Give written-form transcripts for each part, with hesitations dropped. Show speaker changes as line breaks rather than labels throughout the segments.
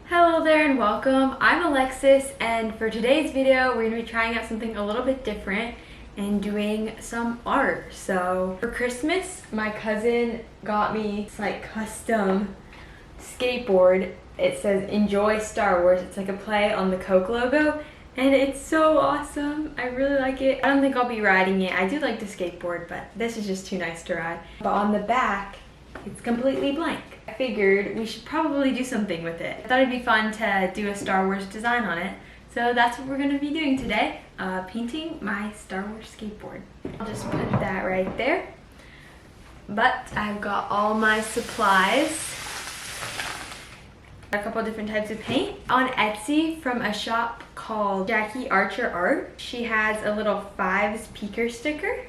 Hello there and welcome. I'm Alexis, and for today's video we're going to be trying out something a little bit different and doing some art. So for Christmas my cousin got me this like custom skateboard. It says "Enjoy Star Wars." It's like a play on the Coke logo and it's so awesome. I really like it. I don't think I'll be riding it. I do like to skateboard, but this is just too nice to ride. But on the back it's completely blank. I figured we should probably do something with it. I thought it'd be fun to do a Star Wars design on it. So that's what we're gonna be doing today. Painting my Star Wars skateboard. I'll just put that right there. But I've got all my supplies. A couple different types of paint. On Etsy from a shop called Jackie Archer Art, she has a little 5s peeker sticker.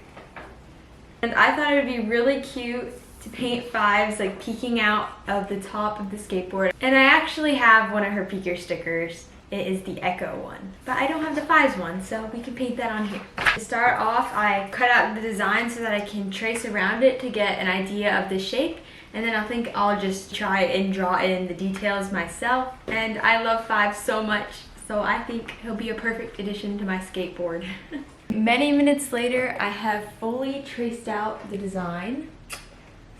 And I thought it would be really cute to paint 5s like peeking out of the top of the skateboard. And I actually have one of her peeker stickers. It is the Echo one. But I don't have the 5s one, so we can paint that on here. To start off, I cut out the design so that I can trace around it to get an idea of the shape. And then I think I'll just try and draw in the details myself. And I love 5s so much, so I think he'll be a perfect addition to my skateboard. Many minutes later, I have fully traced out the design.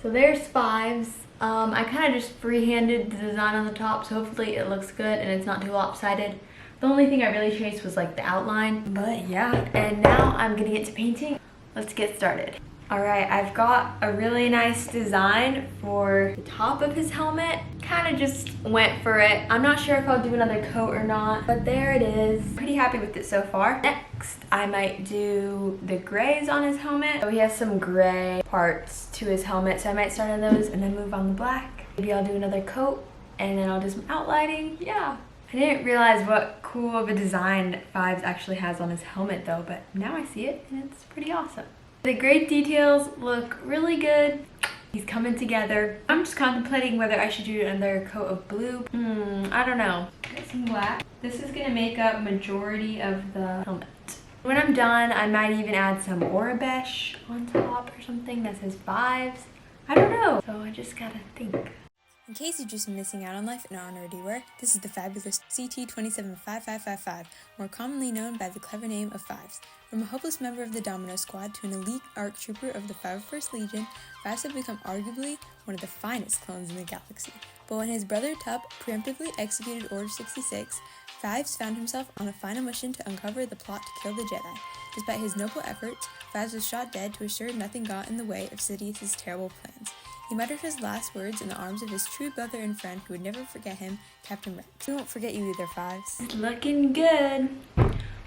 So there's 5s. I kind of just freehanded the design on the top, so hopefully it looks good and it's not too lopsided. The only thing I really traced was like the outline, but yeah. And now I'm gonna get to painting. Let's get started. Alright, I've got a really nice design for the top of his helmet. Kind of just went for it. I'm not sure if I'll do another coat or not, but there it is. Pretty happy with it so far. Next, I might do the grays on his helmet. So he has some gray parts to his helmet, so I might start on those and then move on the black. Maybe I'll do another coat and then I'll do some outlining. Yeah. I didn't realize what cool of a design 5s actually has on his helmet though, but now I see it and it's pretty awesome. The gray details look really good. He's coming together. I'm just contemplating whether I should do another coat of blue. I don't know. Get some black. This is gonna make up majority of the helmet. When I'm done, I might even add some Orabesh on top or something that says 5s. I don't know. So I just gotta think.
In case you're just missing out on life and aren't already aware, this is the fabulous CT-275555, more commonly known by the clever name of 5s. From a hopeless member of the Domino Squad to an elite ARC trooper of the 501st Legion, 5s have become arguably one of the finest clones in the galaxy. But when his brother Tup preemptively executed Order 66, 5s found himself on a final mission to uncover the plot to kill the Jedi. Despite his noble efforts, 5s was shot dead to assure nothing got in the way of Sidious's terrible plans. He muttered his last words in the arms of his true brother and friend who would never forget him, Captain Rex. We won't forget you either, 5s.
It's looking good.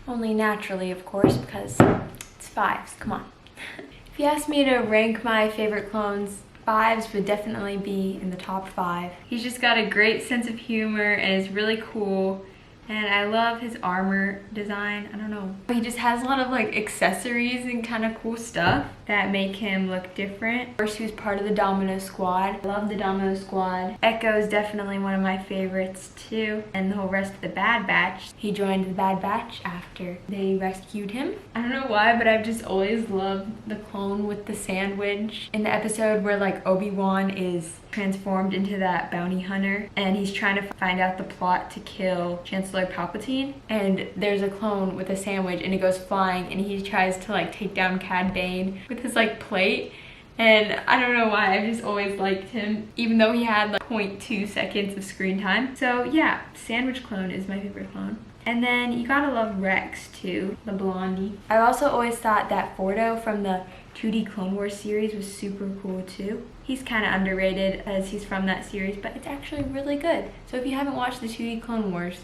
Only naturally, of course, because it's 5s. Come on. If you asked me to rank my favorite clones, 5s would definitely be in the top 5. He's just got a great sense of humor and is really cool. And I love his armor design. I don't know. He just has a lot of like accessories and kind of cool stuff that make him look different. Of course, he was part of the Domino Squad. I love the Domino Squad. Echo is definitely one of my favorites too. And the whole rest of the Bad Batch. He joined the Bad Batch after they rescued him. I don't know why, but I've just always loved the clone with the sandwich. In the episode where like Obi-Wan is transformed into that bounty hunter and he's trying to find out the plot to kill Chancellor Palpatine, and there's a clone with a sandwich and it goes flying and he tries to like take down Cad Bane with his like plate, and I don't know why, I've just always liked him even though he had like 0.2 seconds of screen time. So yeah, sandwich clone is my favorite clone. And then you gotta love Rex too, the blondie. I've also always thought that Fordo from the 2D Clone Wars series was super cool too. He's kind of underrated as he's from that series, but it's actually really good. So if you haven't watched the 2D Clone Wars,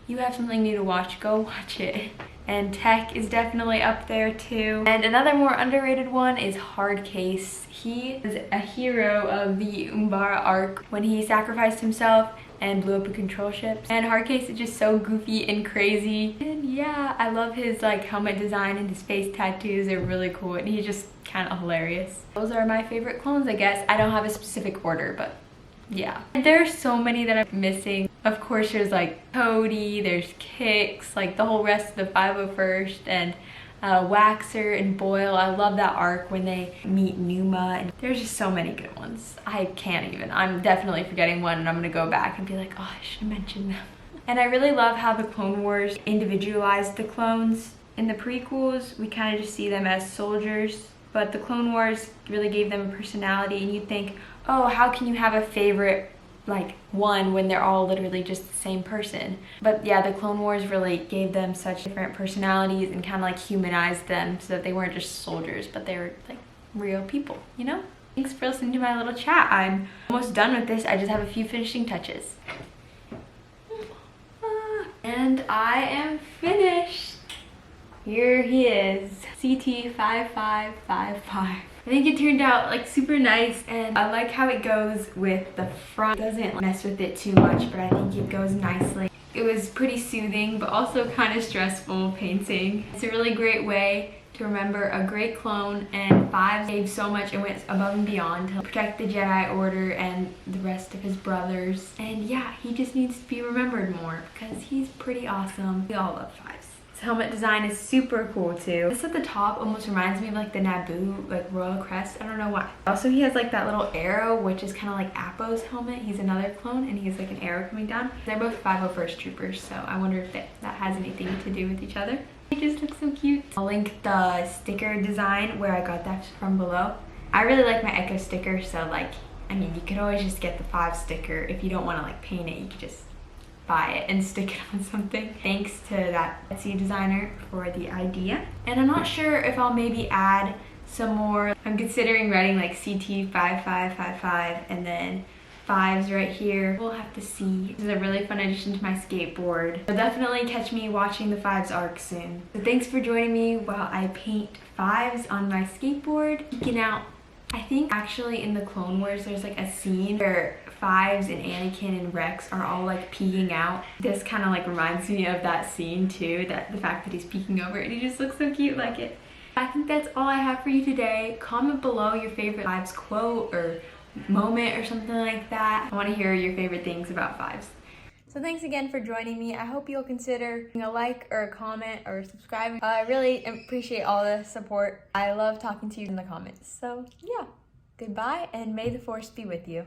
you have something new to watch. Go watch it. And Tech is definitely up there too. And another more underrated one is Hardcase. He is a hero of the Umbara arc when he sacrificed himself and blew up a control ship. And Hardcase is just so goofy and crazy. And yeah, I love his like helmet design and his face tattoos. They're really cool and he's just kind of hilarious. Those are my favorite clones, I guess. I don't have a specific order, but yeah. There are so many that I'm missing. Of course, there's like Cody, there's Kix, like the whole rest of the 501st, and Waxer and Boyle. I love that arc when they meet Numa, and there's just so many good ones. I can't even. I'm definitely forgetting one, and I'm gonna go back and be like, oh, I should have mentioned them. And I really love how the Clone Wars individualized the clones. In the prequels, we kind of just see them as soldiers, but the Clone Wars really gave them a personality, and you'd think, oh, how can you have a favorite like one when they're all literally just the same person? But yeah, the Clone Wars really gave them such different personalities and kind of like humanized them so that they weren't just soldiers, but they were like real people, you know? Thanks for listening to my little chat. I'm almost done with this. I just have a few finishing touches. And I am finished. Here he is, CT5555. I think it turned out like super nice, and I like how it goes with the front. It doesn't mess with it too much, but I think it goes nicely. It was pretty soothing, but also kind of stressful painting. It's a really great way to remember a great clone, and Fives gave so much and went above and beyond to protect the Jedi Order and the rest of his brothers. And yeah, he just needs to be remembered more because he's pretty awesome. We all love Fives. His helmet design is super cool too. This at the top almost reminds me of like the Naboo like royal crest. I don't know why. Also, he has like that little arrow, which is kind of like Appo's helmet. He's another clone, and he has like an arrow coming down. They're both 501st troopers, so I wonder if that has anything to do with each other. They just look so cute. I'll link the sticker design where I got that from below. I really like my Echo sticker, so like, I mean, you could always just get the 5 sticker. If you don't want to like paint it, you could just buy it and stick it on something. Thanks to that Etsy designer for the idea. And I'm not sure if I'll maybe add some more. I'm considering writing like CT5555 and then Fives right here. We'll have to see. This is a really fun addition to my skateboard. So definitely catch me watching the Fives arc soon. So thanks for joining me while I paint Fives on my skateboard. Geeking out. I think actually in the Clone Wars there's like a scene where Fives and Anakin and Rex are all like peeking out. This kind of like reminds me of that scene too, that the fact that he's peeking over and he just looks so cute like it. I think that's all I have for you today. Comment below your favorite Fives quote or moment or something like that. I want to hear your favorite things about Fives. So thanks again for joining me. I hope you'll consider a like or a comment or subscribing. I really appreciate all the support. I love talking to you in the comments. So yeah, goodbye, and may the Force be with you.